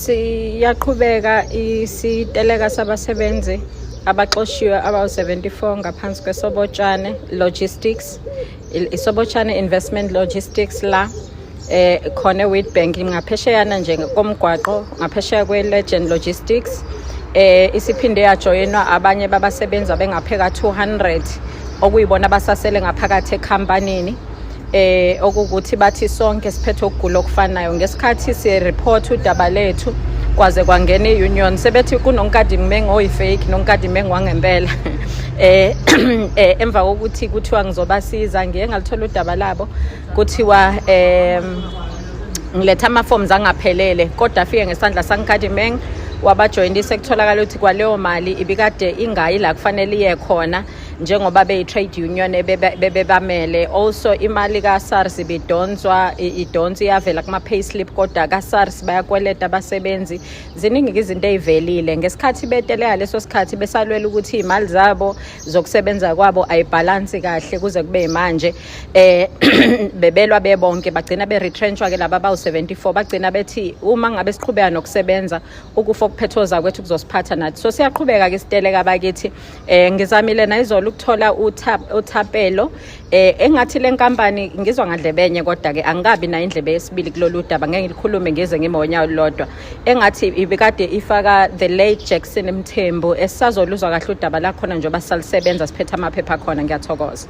Siyaqhubeka isiteleka sabasebenzi abaxoshiwe abawu-74 ngaphansi kweSobotshane Logistics, iSobotshane Investment Logistics la khona Witbank ngaphesheyana nje komgwaqo ngaphesheya kwe-Legend Logistics. Isiphinde yajoyinwa abanye babasebenzi bengapheka 200 okuyibona abasasele ngaphakathi ekhampanini. Okukuthi bathi sonke siphethe ukugula okufanayo ngesikhathi sireport udaba lethu kwaze kwangena iunion sebethi kunonkadimeng oyifake nonkadimeng wangempela. Emva kokuthi kuthiwa ngizobasiza ngiye ngalithola udaba labo kuthiwa ngiletha ama-forms angaphelele kodwa afike ngesandla sankadimeng wabajoyinisa ekutholakala ukuthi kwaleyo mali ibikade ingayi la kufanele iye khona njengoba beyi-trade union bebamele. Also imali ka-SARS ibidonswa iyavela kuma-payslip kodwa ka-SARS bayakweleta abasebenzi. Ziningi izinto ey'velile ngesikhathi beteleka leso sikhathi besalwela ukuthi iy'mali zabo zokusebenza kwabo ayibhalansi kahle kuze kube manje. Bebelwa bebonke bagcina be-retrenchwa-ke laba abawu-74 bagcina bethi uma ngabe siqhubeka nokusebenza ukufa okuphethoza kwethu kuzosiphatha nathi. So siyaqhubeka-ke isiteleka bakithi. Ngizamile nayizolo ukuthola uthapelo engathi le nkampani ngizwa ngandlebenye kodwa-ke angikabi nayo indlebe yesibili kulolu daba ngeke ngilikhulume ngize ngime ngonyawo lodwa. Engathi ibikade ifaka the late Jackson Mthembu esisazoluzwa kahle udaba lakhona njengoba sisalisebenza siphethe amaphepha khona. Ngiyathokoza.